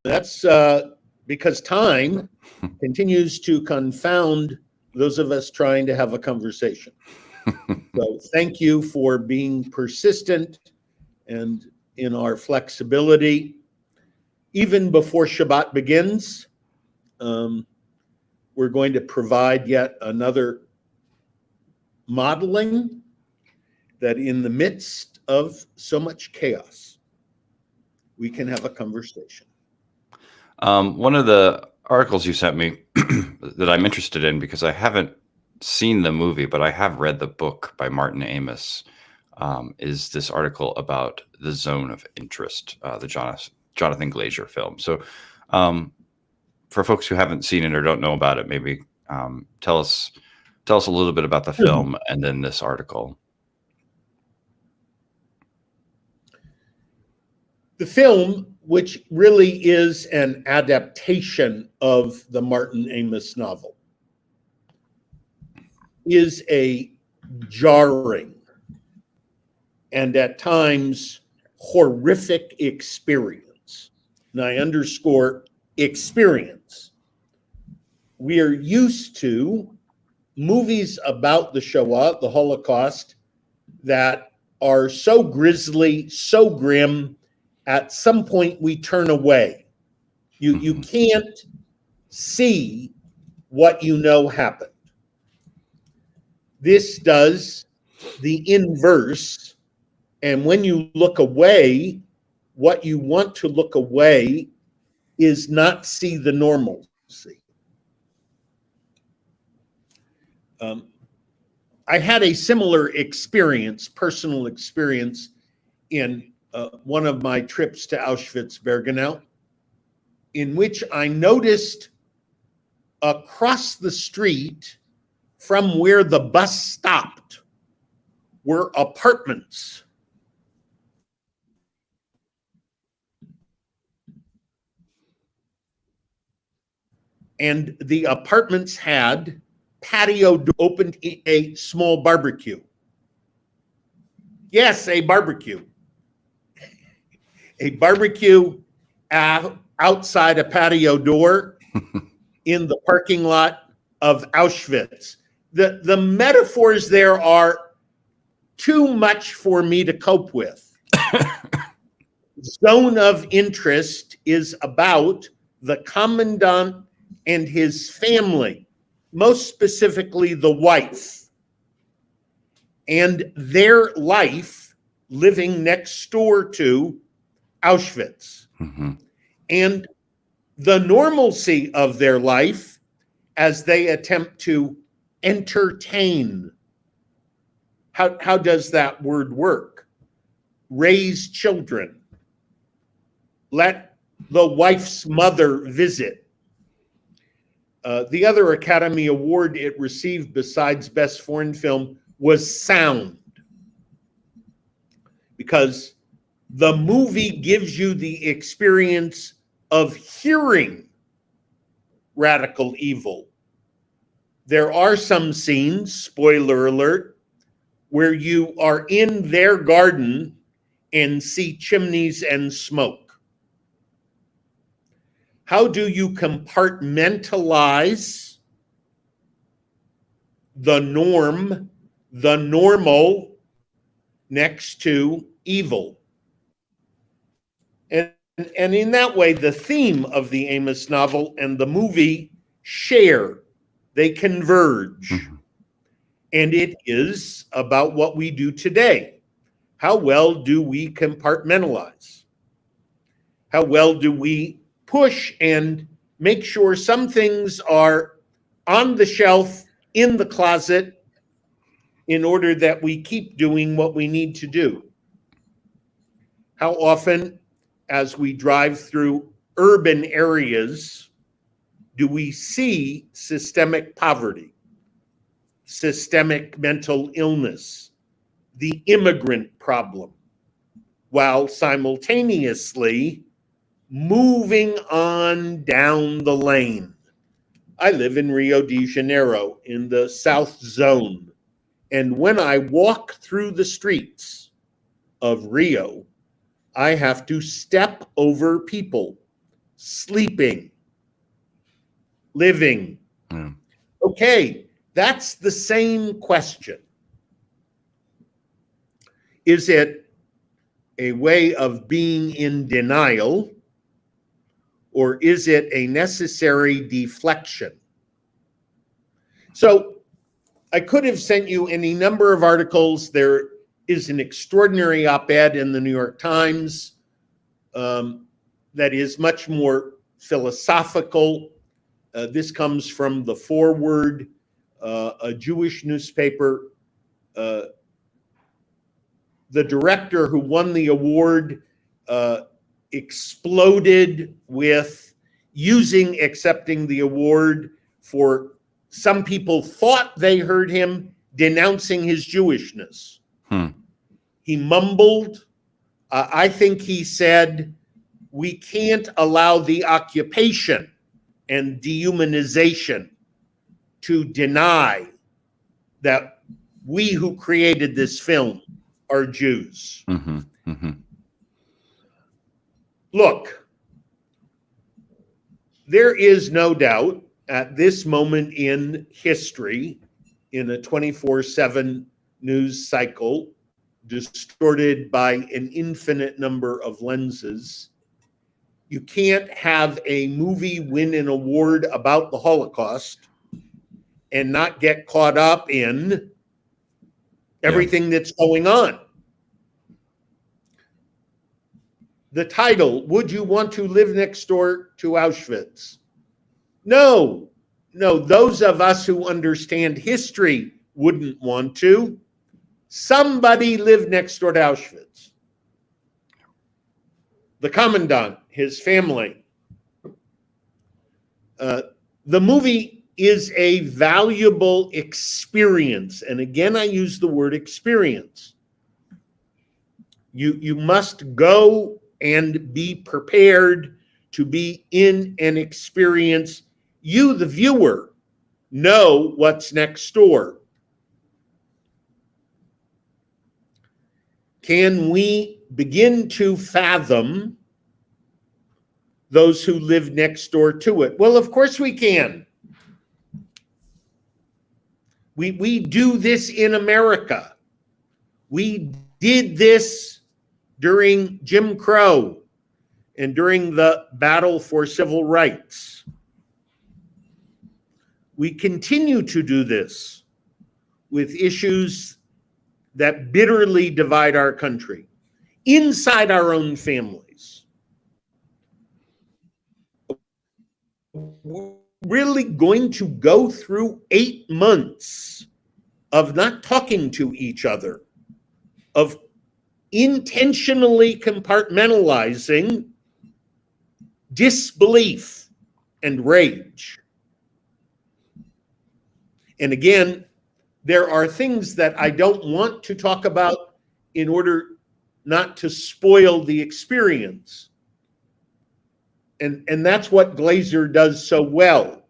That's because time continues to confound those of us trying to have a conversation. So thank you for being persistent and in our flexibility. Even before Shabbat begins, we're going to provide yet another modeling that in the midst of so much chaos, we can have a conversation. One of the articles you sent me that I'm interested in, because I haven't seen the movie, but I have read the book by Martin Amis, is this article about The Zone of Interest, the Jonathan Glazer film. So for folks who haven't seen it or don't know about it, maybe tell us a little bit about the film and then this article. The film, which really is an adaptation of the Martin Amis novel, is a jarring and at times horrific experience. And I underscore experience. We are used to movies about the Shoah, the Holocaust, that are so grisly, so grim, at some point we turn away. You can't see what you know happened. This does the inverse, and when you look away, what you want to look away is not see the normalcy. I had a similar experience, personal experience, in one of my trips to Auschwitz-Birkenau, in which I noticed across the street from where the bus stopped were apartments. And the apartments had patio opened a small barbecue. Yes, a barbecue. A barbecue outside a patio door in the parking lot of Auschwitz. The metaphors there are too much for me to cope with. Zone of Interest is about the commandant and his family, most specifically the wife, and their life living next door to Auschwitz. And the normalcy of their life as they attempt to entertain. How does that word work? Raise children. Let the wife's mother visit. The other Academy Award it received besides Best Foreign Film was sound, because the movie gives you the experience of hearing radical evil. There are some scenes, spoiler alert, where you are in their garden and see chimneys and smoke. How do you compartmentalize the norm, the normal, next to evil? And in that way, the theme of the Amos novel and the movie share, they converge. And it is about what we do today. How well do we compartmentalize? How well do we push and make sure some things are on the shelf, in the closet, in order that we keep doing what we need to do? How often, as we drive through urban areas, do we see systemic poverty, systemic mental illness, the immigrant problem, while simultaneously moving on down the lane? I live in Rio de Janeiro in the South Zone. And when I walk through the streets of Rio, I have to step over people sleeping, living. Okay, that's the same question. Is it a way of being in denial, or is it a necessary deflection? So I could have sent you any number of articles. There is an extraordinary op-ed in the New York Times that is much more philosophical. This comes from the Forward, a Jewish newspaper. The director who won the award exploded with accepting the award for some people thought they heard him denouncing his Jewishness. He mumbled. I think he said, we can't allow the occupation and dehumanization to deny that we who created this film are Jews. Look, there is no doubt at this moment in history, in a 24/7 news cycle, distorted by an infinite number of lenses, you can't have a movie win an award about the Holocaust and not get caught up in everything that's going on. The title, Would You Want to Live Next Door to Auschwitz? No, those of us who understand history wouldn't want to. Somebody lived next door to Auschwitz. The commandant, his family. The movie is a valuable experience. And again, I use the word experience. You must go and be prepared to be in an experience. You, the viewer, know what's next door. Can we begin to fathom those who live next door to it? Well, of course we can. We do this in America. We did this during Jim Crow and during the battle for civil rights. We continue to do this with issues that bitterly divide our country inside our own families. We're really going to go through 8 months of not talking to each other, of intentionally compartmentalizing disbelief and rage. And again, there are things that I don't want to talk about in order not to spoil the experience. And that's what Glazer does so well.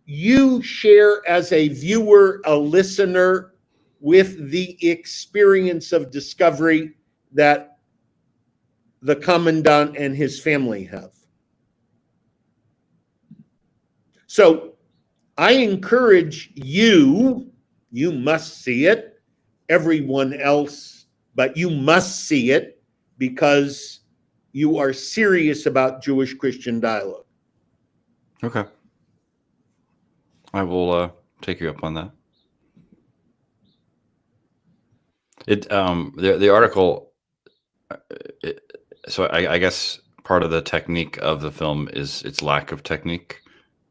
You share as a viewer, a listener, with the experience of discovery that the commandant and his family have. So I encourage you must see it, everyone else, but you must see it because you are serious about Jewish-Christian dialogue. Okay. I will take you up on that. The article, so I guess part of the technique of the film is its lack of technique.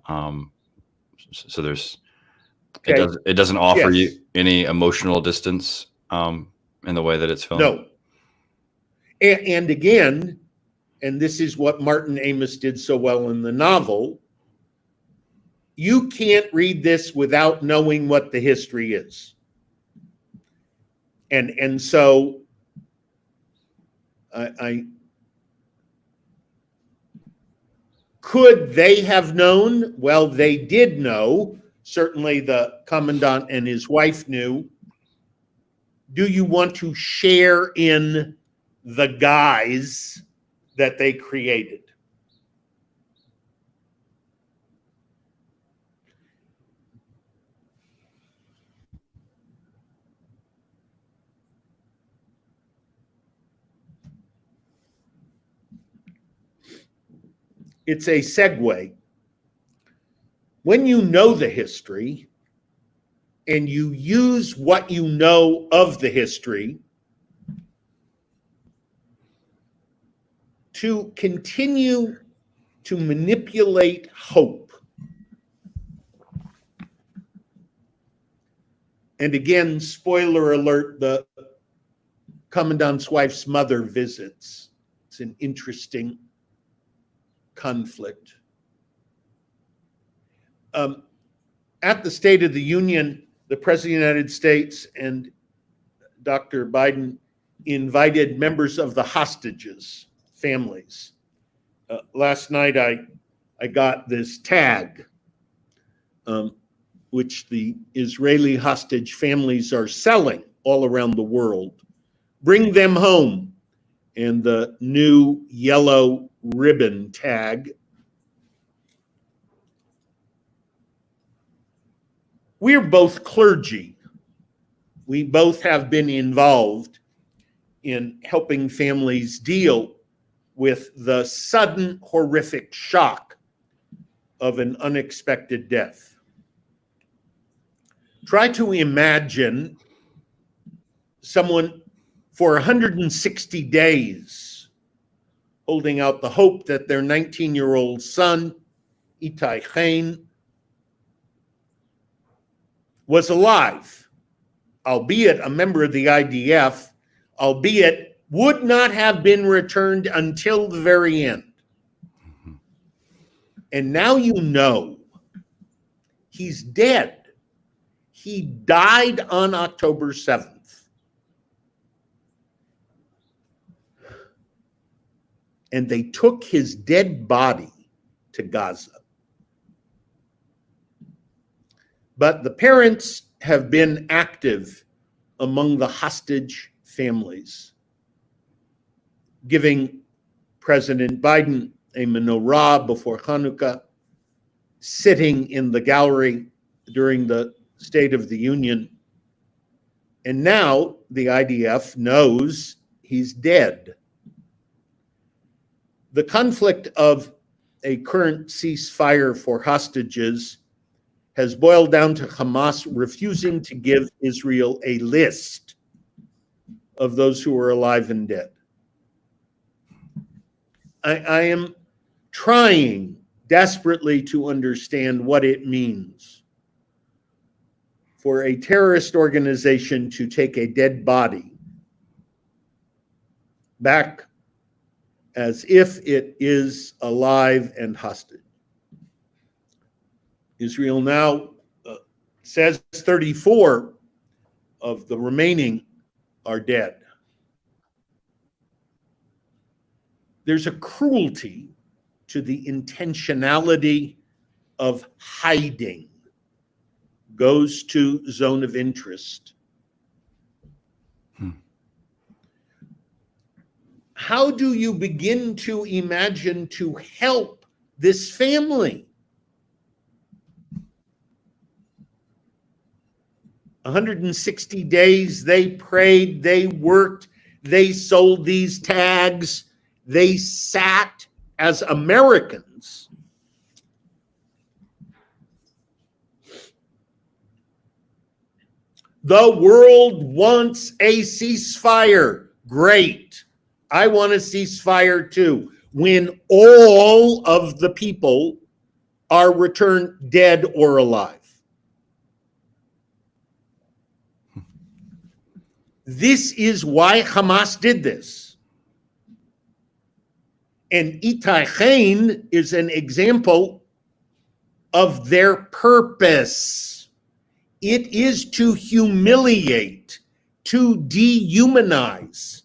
So there's, okay. It doesn't offer you any emotional distance in the way that it's filmed. No. And again, and this is what Martin Amis did so well in the novel, you can't read this without knowing what the history is. And so I could they have known? Well, they did know. Certainly the commandant and his wife knew. Do you want to share in the guise that they created? it's a segue. When you know the history and you use what you know of the history to continue to manipulate hope. And again, spoiler alert, the commandant's wife's mother visits. It's an interesting conflict. At the State of the Union, the President of the United States and Dr. Biden invited members of the hostages' families. Last night, I got this tag, which the Israeli hostage families are selling all around the world. Bring them home. And the new yellow ribbon tag. We're both clergy. We both have been involved in helping families deal with the sudden horrific shock of an unexpected death. Try to imagine someone for 160 days holding out the hope that their 19-year-old son, Itai Chain, was alive, albeit a member of the IDF, albeit would not have been returned until the very end. And now you know he's dead. He died on October 7th. And they took his dead body to Gaza. But the parents have been active among the hostage families, giving President Biden a menorah before Hanukkah, sitting in the gallery during the State of the Union. And now the IDF knows he's dead. The conflict of a current ceasefire for hostages has boiled down to Hamas refusing to give Israel a list of those who are alive and dead. I am trying desperately to understand what it means for a terrorist organization to take a dead body back as if it is alive and hostage. Israel now says 34 of the remaining are dead. There's a cruelty to the intentionality of hiding, goes to zone of interest. How do you begin to imagine to help this family? 160 days, they prayed, they worked, they sold these tags, they sat as Americans. The world wants a ceasefire. Great. I want a ceasefire too. When all of the people are returned dead or alive. This is why Hamas did this. And Itai Chain is an example of their purpose. It is to humiliate, to dehumanize,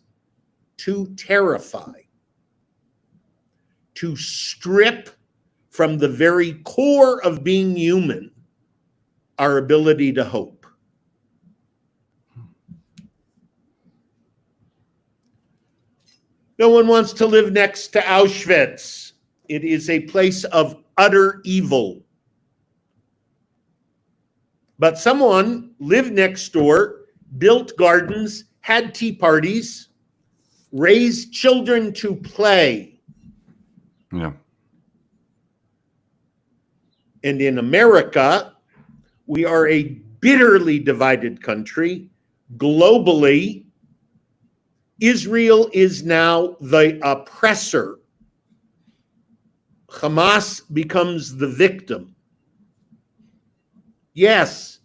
to terrify, to strip from the very core of being human our ability to hope. No one wants to live next to Auschwitz. It is a place of utter evil. But someone lived next door, built gardens, had tea parties, raised children to play. Yeah. And in America, we are a bitterly divided country. Globally, Israel is now the oppressor. Hamas becomes the victim. Yes,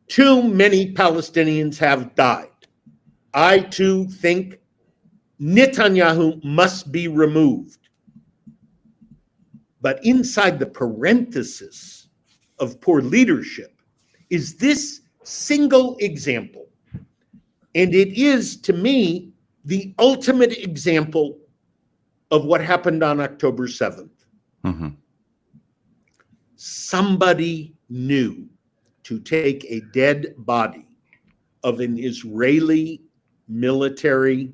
too many Palestinians have died. I too think Netanyahu must be removed. But inside the parenthesis of poor leadership is this single example. And it is, to me, the ultimate example of what happened on October 7th. Mm-hmm. Somebody knew to take a dead body of an Israeli military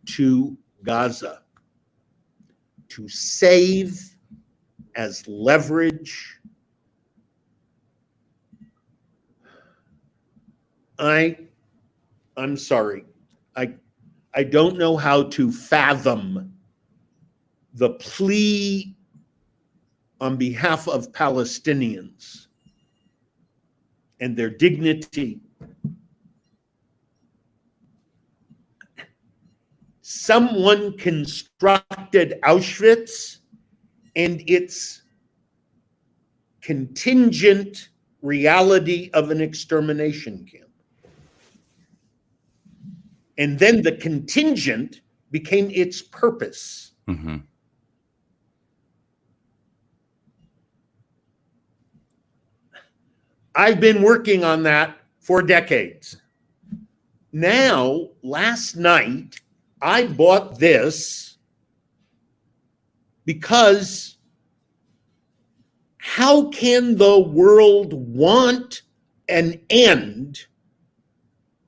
to Gaza to save as leverage. I'm sorry. I don't know how to fathom the plea on behalf of Palestinians and their dignity. Someone constructed Auschwitz and its contingent reality of an extermination camp. And then the contingent became its purpose. Mm-hmm. I've been working on that for decades. Now, last night, I bought this because how can the world want an end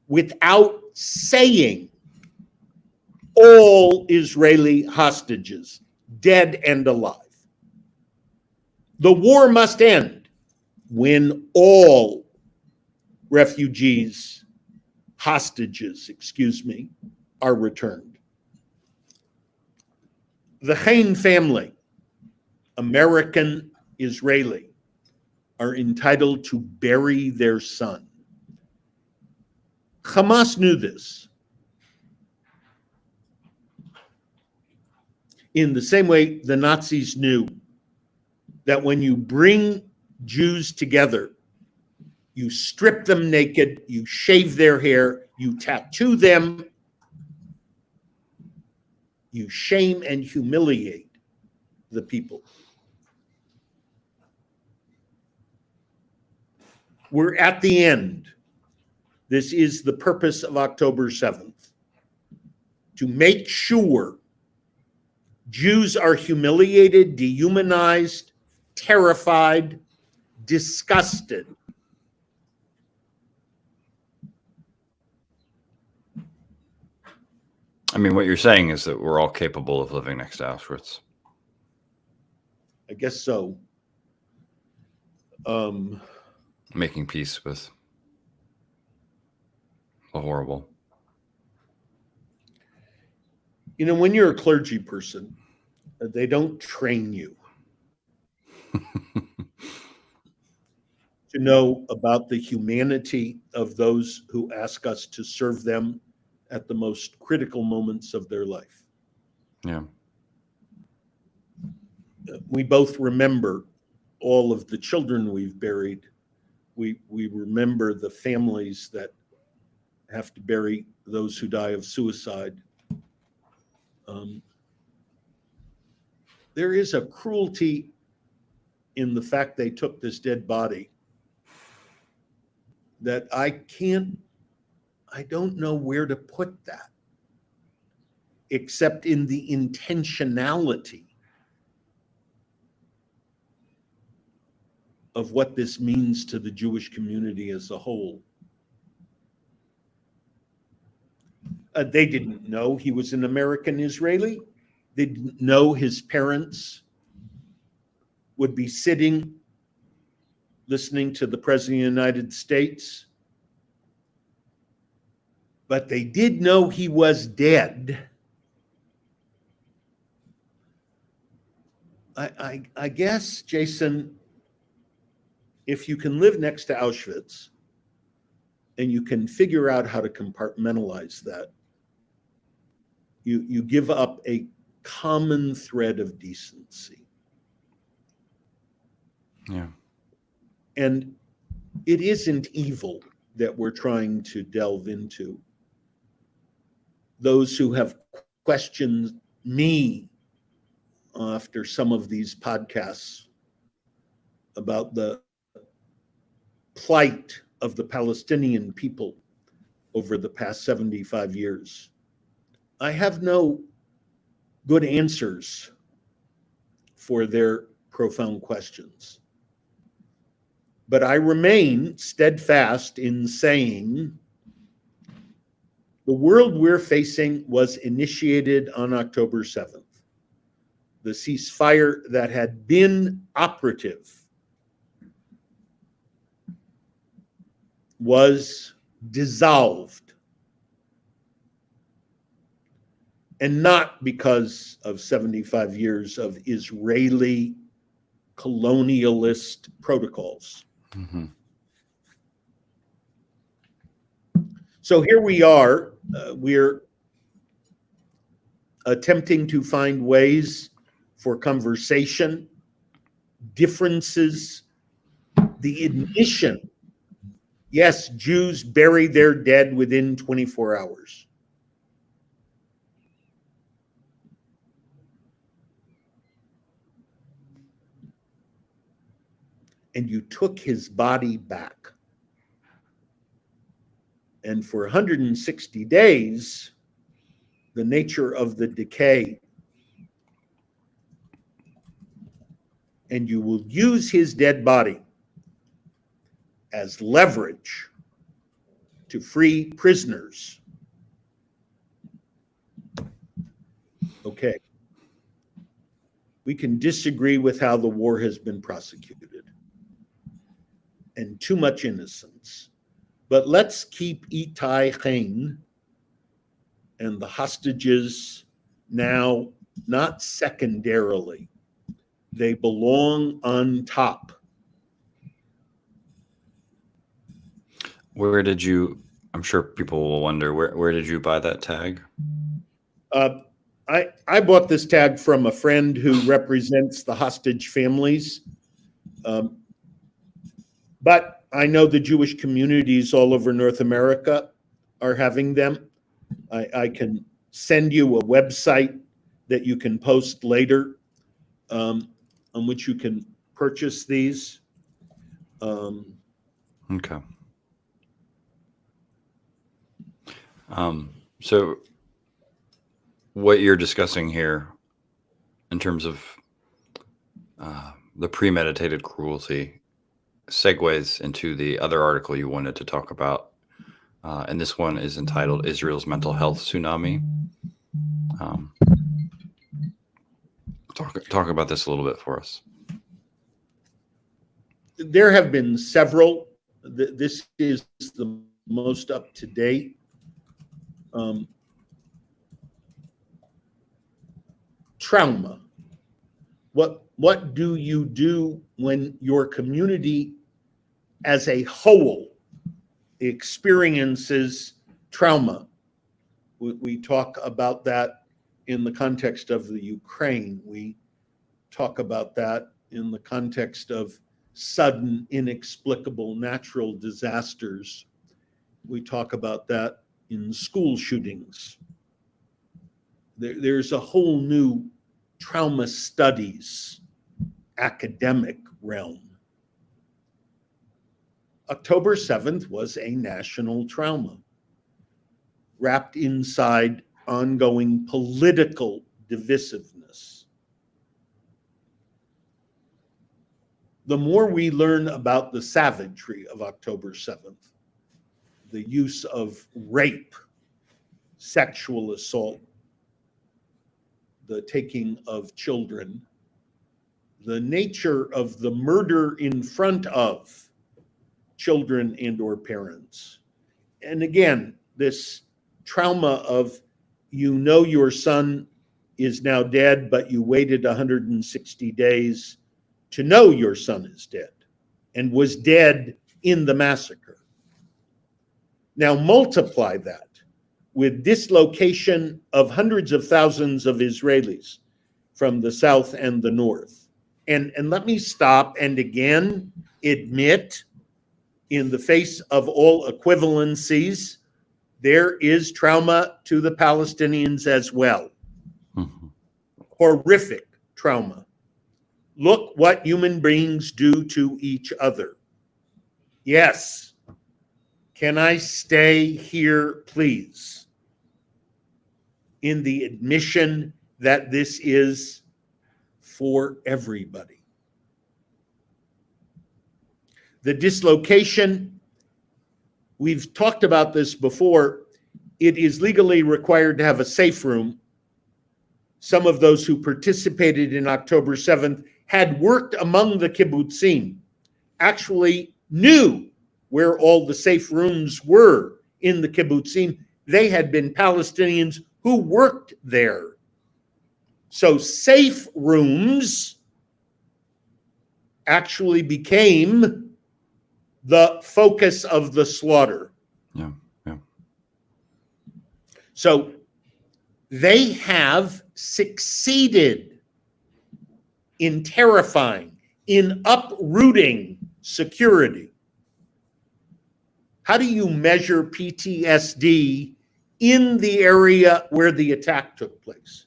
without saying all Israeli hostages, dead and alive? The war must end when all refugees, hostages, are returned. The Hain family, American Israeli, are entitled to bury their son. Hamas knew this. In the same way the Nazis knew that when you bring Jews together, you strip them naked, you shave their hair, you tattoo them, you shame and humiliate the people. We're at the end. This is the purpose of October 7th, to make sure Jews are humiliated, dehumanized, terrified, disgusted. I mean, what you're saying is that we're all capable of living next to Auschwitz. I guess so. Making peace with the horrible. You know, when you're a clergy person, they don't train you to know about the humanity of those who ask us to serve them at the most critical moments of their life. Yeah. We both remember all of the children we've buried. We remember the families that have to bury those who die of suicide. There is a cruelty in the fact they took this dead body that I don't know where to put that, except in the intentionality of what this means to the Jewish community as a whole. They didn't know he was an American Israeli. They didn't know his parents would be sitting listening to the President of the United States. But they did know he was dead. I guess, Jason, if you can live next to Auschwitz and you can figure out how to compartmentalize that, you give up a common thread of decency. Yeah. And it isn't evil that we're trying to delve into. Those who have questioned me after some of these podcasts about the plight of the Palestinian people over the past 75 years, I have no good answers for their profound questions. But I remain steadfast in saying the world we're facing was initiated on October 7th. The ceasefire that had been operative was dissolved. And not because of 75 years of Israeli colonialist protocols. Mm-hmm. So here we are. We're attempting to find ways for conversation, differences, the admission. Yes, Jews bury their dead within 24 hours. And you took his body back. And for 160 days, the nature of the decay, and you will use his dead body as leverage to free prisoners. Okay. We can disagree with how the war has been prosecuted and too much innocence. But let's keep Itai Chain and the hostages now not secondarily. They belong on top. Where did you, I'm sure people will wonder, where did you buy that tag? I bought this tag from a friend who represents the hostage families. But I know the Jewish communities all over North America are having them. I can send you a website that you can post later on which you can purchase these. Okay. So what you're discussing here in terms of the premeditated cruelty segues into the other article you wanted to talk about. And this one is entitled Israel's Mental Health Tsunami. Talk about this a little bit for us. There have been several. This is the most up to date. Trauma. What do you do when your community as a whole experiences trauma? We talk about that in the context of the Ukraine. We talk about that in the context of sudden, inexplicable natural disasters. We talk about that in school shootings. There's a whole new trauma studies academic realm. October 7th was a national trauma wrapped inside ongoing political divisiveness. The more we learn about the savagery of October 7th, the use of rape, sexual assault, the taking of children, the nature of the murder in front of children and or parents. And again, this trauma of, you know, your son is now dead, but you waited 160 days to know your son is dead. and was dead in the massacre. Now multiply that with dislocation of hundreds of thousands of Israelis from the south and the north. And let me stop and again admit, in the face of all equivalencies, there is trauma to the Palestinians as well. Mhm. Horrific trauma. Look what human beings do to each other. Yes. Can I stay here, please? In the admission that this is for everybody. The dislocation, we've talked about this before. It is legally required to have a safe room. Some of those who participated in October 7th had worked among the kibbutzim, actually knew where all the safe rooms were in the kibbutzim. They had been Palestinians who worked there. So safe rooms actually became the focus of the slaughter. Yeah, yeah. So they have succeeded in terrifying, in uprooting security. How do you measure PTSD in the area where the attack took place?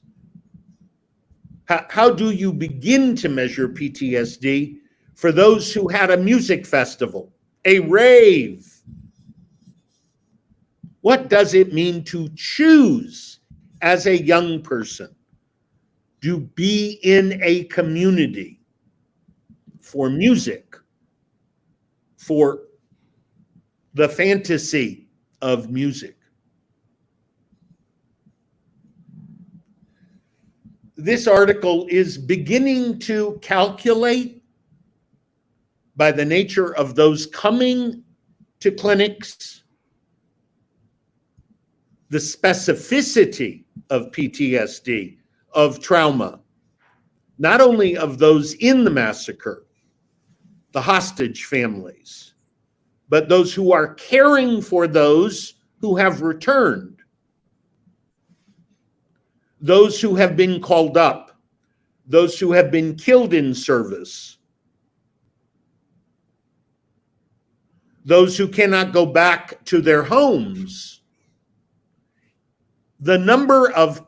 How do you begin to measure PTSD for those who had a music festival, a rave? What does it mean to choose as a young person to be in a community for music, for the fantasy of music? This article is beginning to calculate, by the nature of those coming to clinics, the specificity of PTSD, of trauma, not only of those in the massacre, the hostage families, but those who are caring for those who have returned, those who have been called up, those who have been killed in service, those who cannot go back to their homes. The number of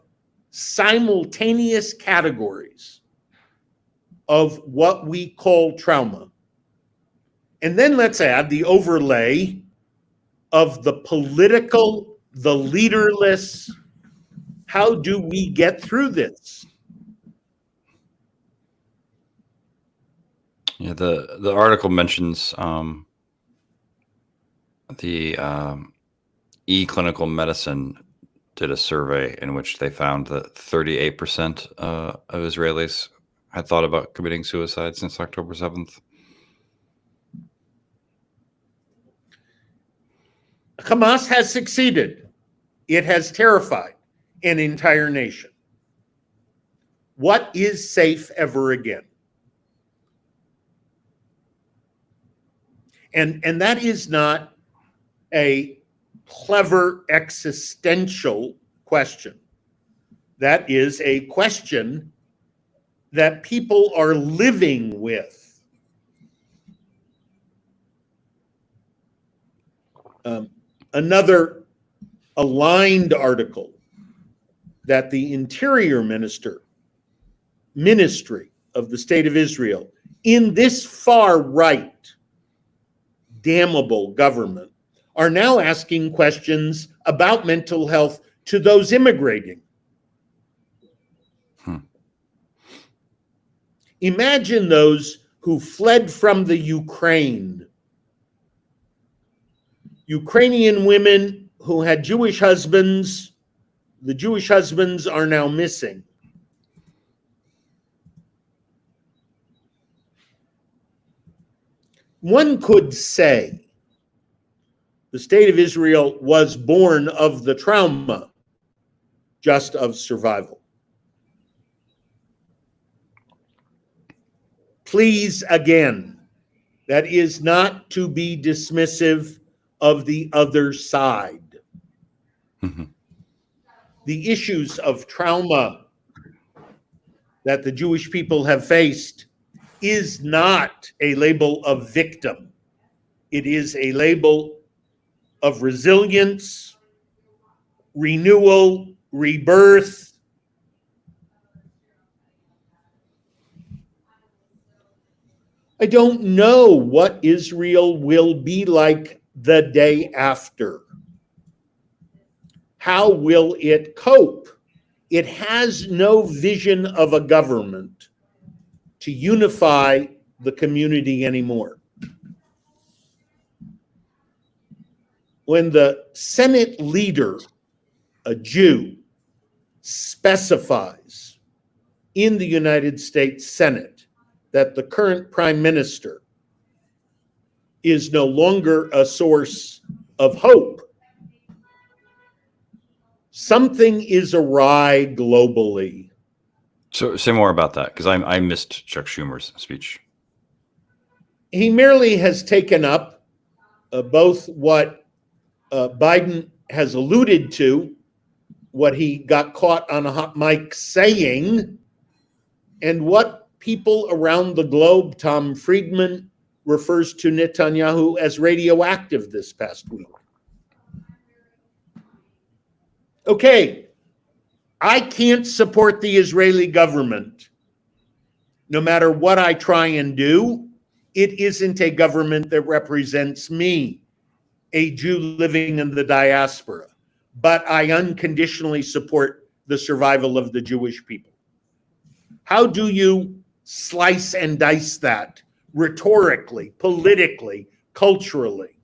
simultaneous categories of what we call trauma. And then let's add the overlay of the political, the leaderless. How do we get through this? Yeah, the article mentions the eClinical Medicine did a survey in which they found that 38% of Israelis had thought about committing suicide since October 7th. Hamas has succeeded. It has terrified an entire nation. What is safe ever again? And that is not a clever existential question. That is a question that people are living with. Another aligned article that the Interior Ministry of the State of Israel, in this far right, damnable government, are now asking questions about mental health to those immigrating. Imagine those who fled from the Ukraine. Ukrainian women who had Jewish husbands. The Jewish husbands are now missing. One could say the state of Israel was born of the trauma, just of survival. Please, again, That is not to be dismissive of the other side. Mm-hmm. The issues of trauma that the Jewish people have faced is not a label of victim. It is a label of resilience, renewal, rebirth. I don't know what Israel will be like the day after. How will it cope? It has no vision of a government to unify the community anymore. When the Senate leader, a Jew, specifies in the United States Senate that the current prime minister is no longer a source of hope, something is awry globally. So say more about that, because I missed Chuck Schumer's speech. He merely has taken up both what Biden has alluded to, what he got caught on a hot mic saying, and what people around the globe, Tom Friedman refers to Netanyahu as radioactive this past week. Okay, I can't support the Israeli government. No matter what I try and do, it isn't a government that represents me, a Jew living in the diaspora. But I unconditionally support the survival of the Jewish people. How do you slice and dice that rhetorically, politically, culturally?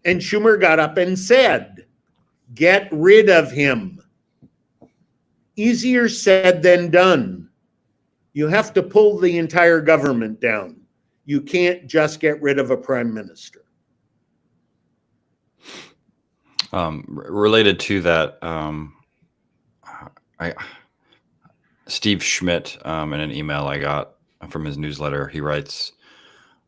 And Schumer got up and said, get rid of him. Easier said than done. You have to pull the entire government down. You can't just get rid of a prime minister. Related to that, Steve Schmidt, in an email I got from his newsletter, he writes,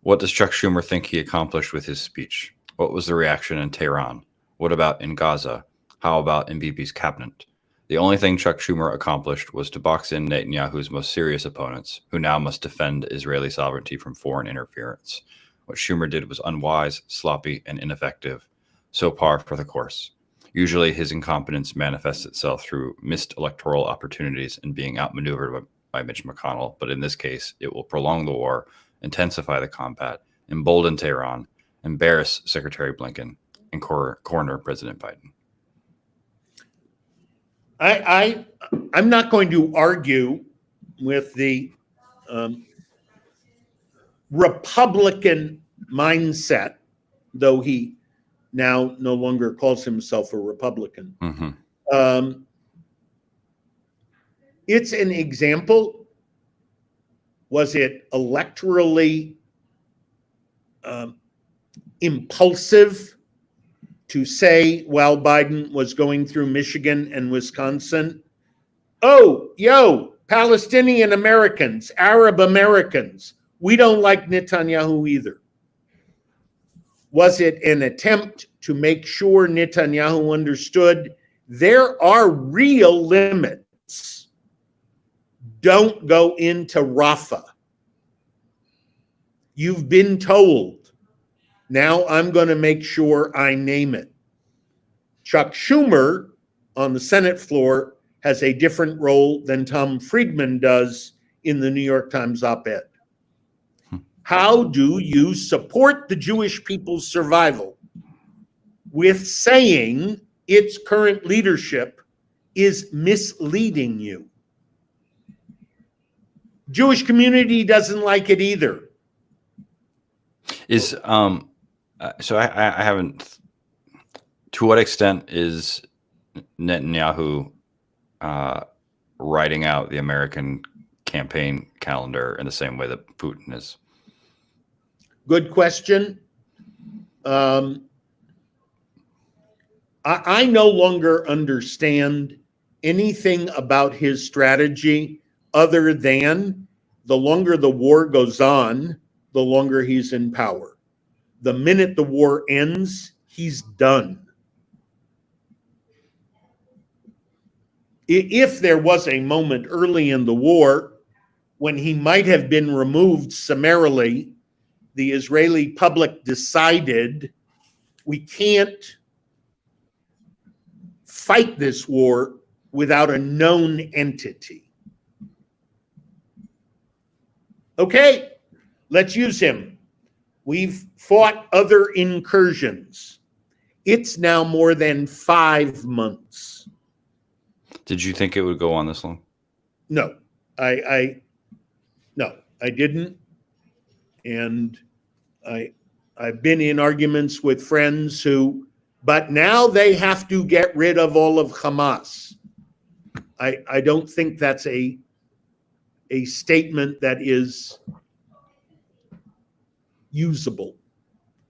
"What does Chuck Schumer think he accomplished with his speech? What was the reaction in Tehran? What about in Gaza? How about in Bibi's cabinet? The only thing Chuck Schumer accomplished was to box in Netanyahu's most serious opponents, who now must defend Israeli sovereignty from foreign interference. What Schumer did was unwise, sloppy, and ineffective. So par for the course. Usually his incompetence manifests itself through missed electoral opportunities and being outmaneuvered by Mitch McConnell, but in this case, it will prolong the war, intensify the combat, embolden Tehran, embarrass Secretary Blinken, and corner President Biden." I'm not going to argue with the Republican mindset, though he now no longer calls himself a Republican. Mm-hmm. It's an example. Was it electorally impulsive to say while Biden was going through Michigan and Wisconsin, oh, yo, Palestinian Americans, Arab Americans, we don't like Netanyahu either? Was it an attempt to make sure Netanyahu understood there are real limits? Don't go into Rafah. You've been told. Now I'm going to make sure I name it. Chuck Schumer on the Senate floor has a different role than Tom Friedman does in the New York Times op-ed. How do you support the Jewish people's survival with saying its current leadership is misleading you? Jewish community doesn't like it either. Is so I haven't. To what extent is Netanyahu writing out the American campaign calendar in the same way that Putin is? Good question. I no longer understand anything about his strategy other than the longer the war goes on, the longer he's in power. The minute the war ends, he's done. If there was a moment early in the war when he might have been removed summarily, the Israeli public decided we can't fight this war without a known entity. Okay, let's use him. We've fought other incursions. It's now more than 5 months. Did you think it would go on this long? No, I didn't. And I've been in arguments with friends but now they have to get rid of all of Hamas. I don't think that's a statement that is usable.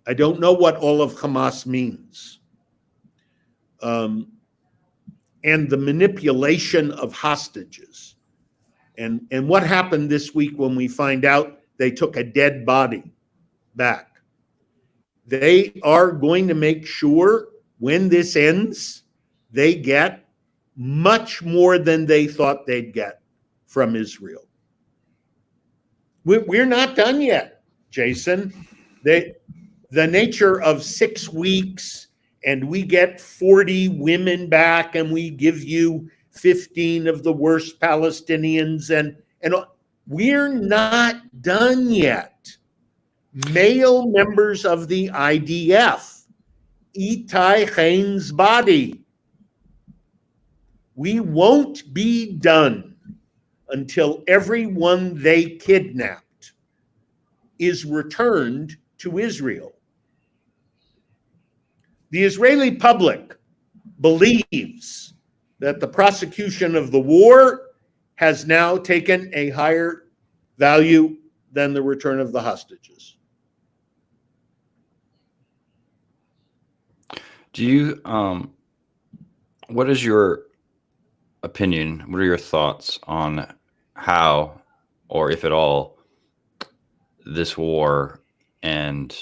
I don't know what all of Hamas means. And the manipulation of hostages. And what happened this week when we find out they took a dead body back? They are going to make sure when this ends, they get much more than they thought they'd get from Israel. We're not done yet, Jason. The nature of 6 weeks, and we get 40 women back, and we give you 15 of the worst Palestinians, and we're not done yet. Male members of the IDF, Itai Hain's body. We won't be done until everyone they kidnapped is returned to Israel. The Israeli public believes that the prosecution of the war has now taken a higher value than the return of the hostages. Do you, what is your opinion? What are your thoughts on how, or if at all, this war and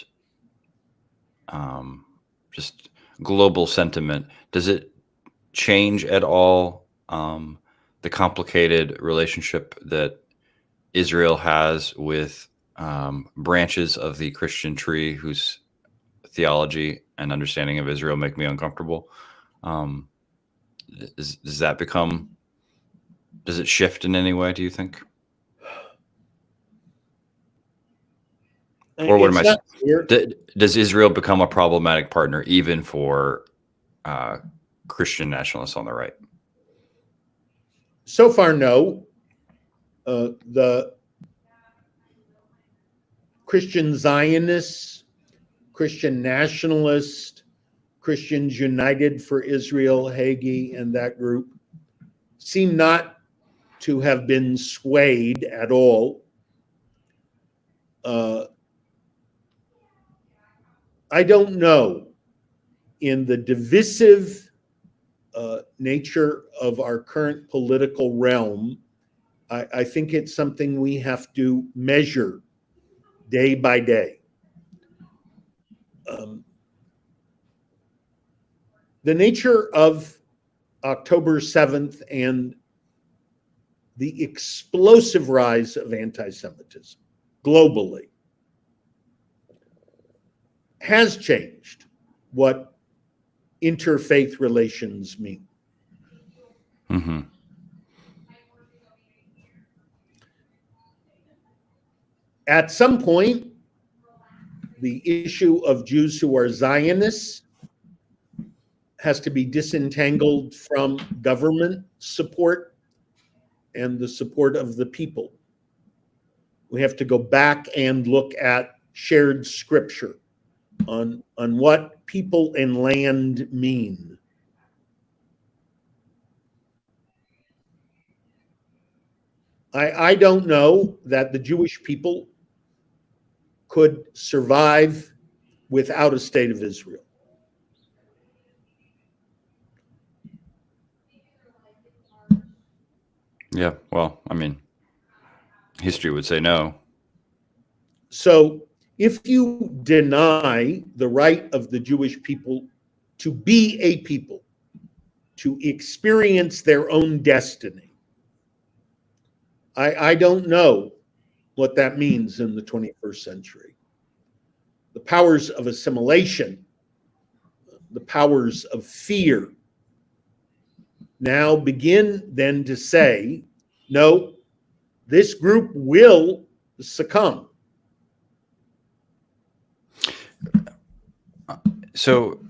just global sentiment, does it change at all the complicated relationship that Israel has with branches of the Christian tree whose theology and understanding of Israel make me uncomfortable? Does it shift in any way, do you think? Or what am I saying? Does Israel become a problematic partner even for Christian nationalists on the right? So far, no. The Christian Zionists, Christian nationalists, Christians United for Israel, Hagee, and that group seem not to have been swayed at all. I don't know. In the divisive nature of our current political realm, I think it's something we have to measure day by day. The nature of October 7th and the explosive rise of anti-Semitism globally has changed what interfaith relations mean. Mm-hmm. At some point, the issue of Jews who are Zionists has to be disentangled from government support and the support of the people. We have to go back and look at shared scripture on what people and land mean. I don't know that the Jewish people could survive without a state of Israel. Yeah, well, I mean, history would say no. So if you deny the right of the Jewish people to be a people, to experience their own destiny, I don't know what that means in the 21st century. The powers of assimilation, the powers of fear, now begin then to say, no, this group will succumb. So,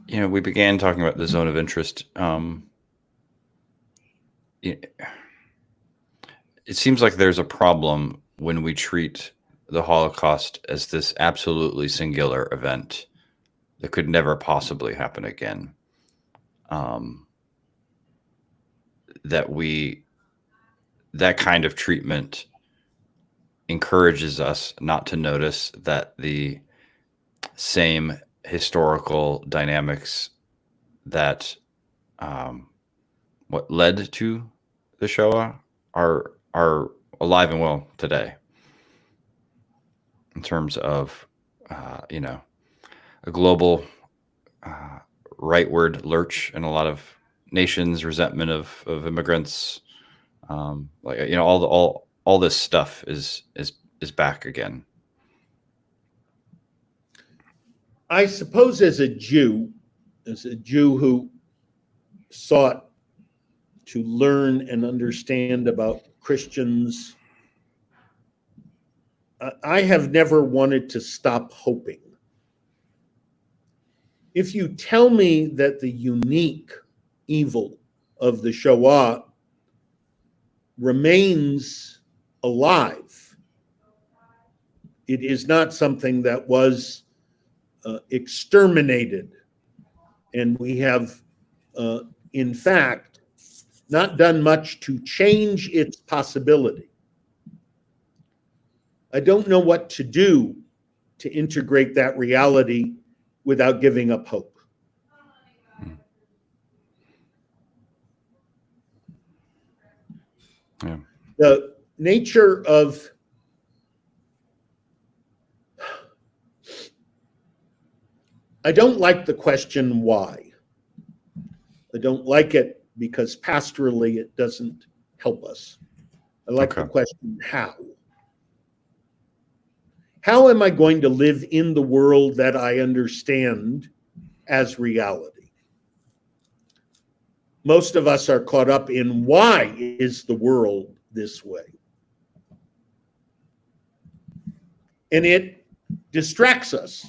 we began talking about the zone of interest. It seems like there's a problem when we treat the Holocaust as this absolutely singular event that could never possibly happen again. That kind of treatment encourages us not to notice that the same historical dynamics that what led to the Shoah are alive and well today, in terms of a global rightward lurch in a lot of nations, resentment of immigrants, all this stuff is back again. I suppose as a Jew who sought to learn and understand about Christians, I have never wanted to stop hoping. If you tell me that the unique evil of the Shoah remains alive, it is not something that was exterminated, and we have, in fact, not done much to change its possibility. I don't know what to do to integrate that reality without giving up hope. Yeah. The nature of I don't like the question why. I don't like it because pastorally it doesn't help us. I like the question how. How am I going to live in the world that I understand as reality? Most of us are caught up in why is the world this way? And it distracts us.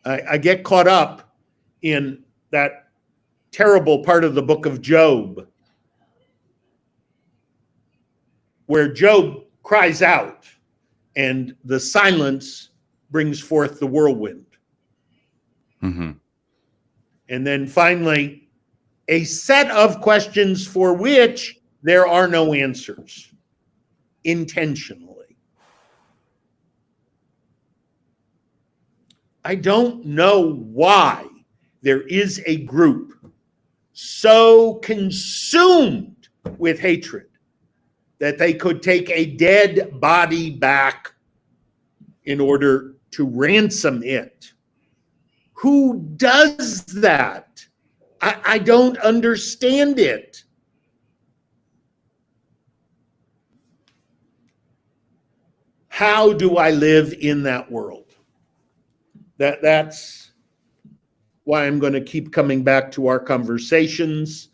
I get caught up in that terrible part of the book of Job where Job cries out and the silence brings forth the whirlwind. Mm-hmm. And then finally, a set of questions for which there are no answers intentionally. I don't know why there is a group so consumed with hatred that they could take a dead body back in order to ransom it. Who does that? I don't understand it. How do I live in that world? That's why I'm going to keep coming back to our conversations,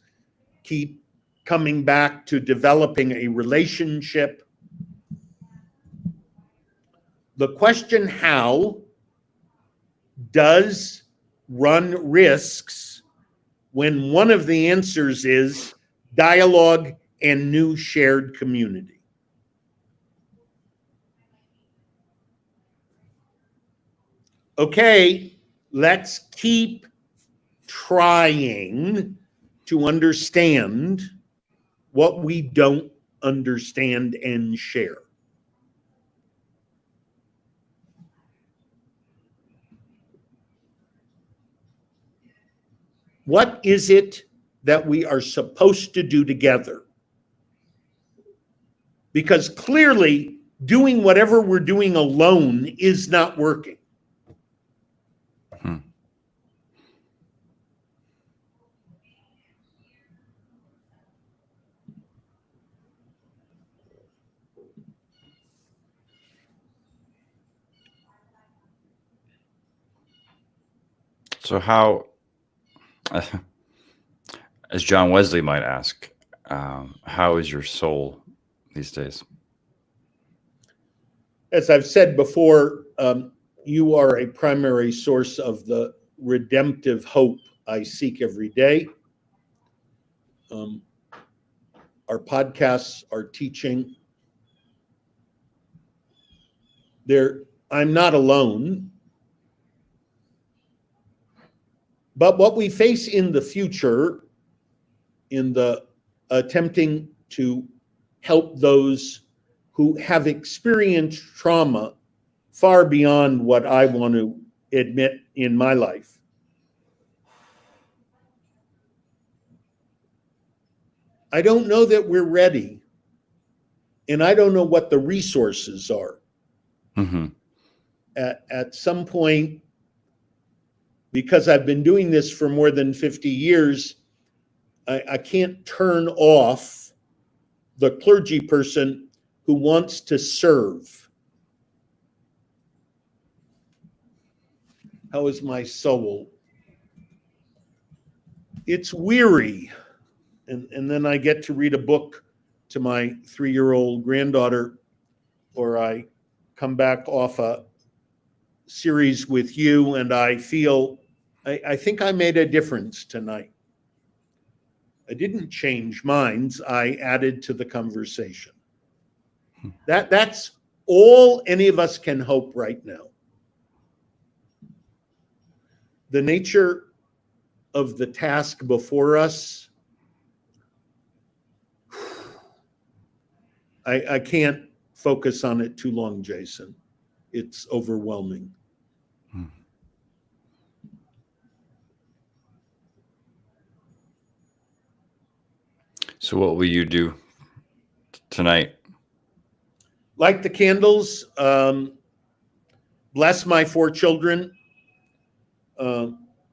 keep coming back to developing a relationship. The question how does run risks when one of the answers is dialogue and new shared community. Okay, let's keep trying to understand what we don't understand and share. What is it that we are supposed to do together? Because clearly doing whatever we're doing alone is not working. So how, as John Wesley might ask, how is your soul these days? As I've said before, you are a primary source of the redemptive hope I seek every day. Our podcasts, our teaching, I'm not alone. But what we face in the future, in the attempting to help those who have experienced trauma far beyond what I want to admit in my life, I don't know that we're ready. And I don't know what the resources are. Mm-hmm. At some point, because I've been doing this for more than 50 years, I can't turn off the clergy person who wants to serve. How is my soul? It's weary. And then I get to read a book to my 3-year-old granddaughter, or I come back off a series with you and I feel, I think I made a difference tonight. I didn't change minds, I added to the conversation. That's all any of us can hope right now. The nature of the task before us, I can't focus on it too long, Jason. It's overwhelming. So what will you do tonight? Light the candles, bless my 4 children,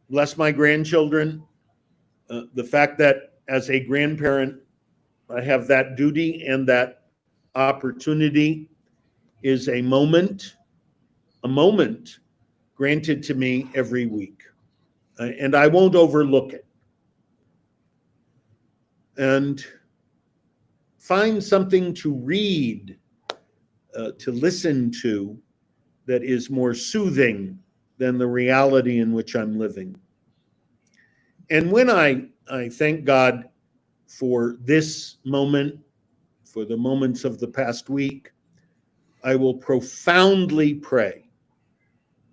bless my grandchildren. The fact that as a grandparent, I have that duty and that opportunity is a moment granted to me every week. And I won't overlook it. And find something to read, to listen to, that is more soothing than the reality in which I'm living. And when I thank God for this moment, for the moments of the past week, I will profoundly pray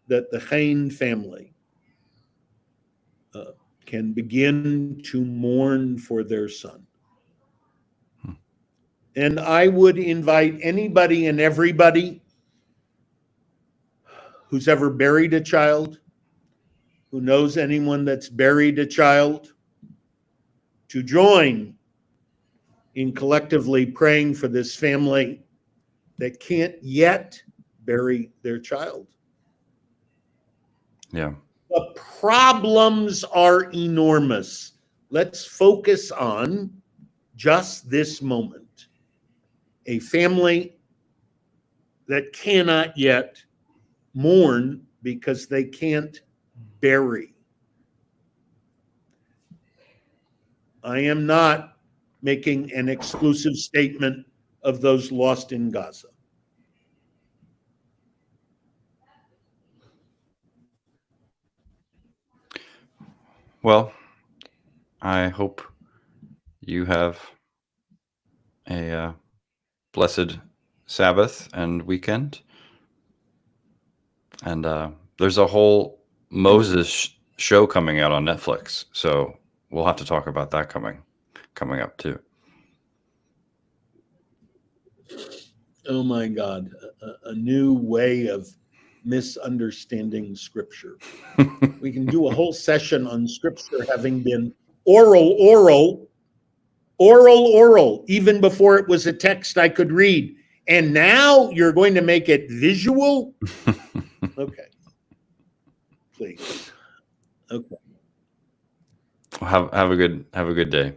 that the Hain family can begin to mourn for their son. And I would invite anybody and everybody who's ever buried a child, who knows anyone that's buried a child, to join in collectively praying for this family that can't yet bury their child. Yeah. The problems are enormous. Let's focus on just this moment. A family that cannot yet mourn because they can't bury. I am not making an exclusive statement of those lost in Gaza. Well, I hope you have a blessed Sabbath and weekend. And there's a whole Moses show coming out on Netflix, so we'll have to talk about that coming up too. Oh my God, a new way of misunderstanding Scripture. We can do a whole session on Scripture having been oral, even before it was a text I could read. And now you're going to make it visual? Okay. Please. Okay. Have a good day.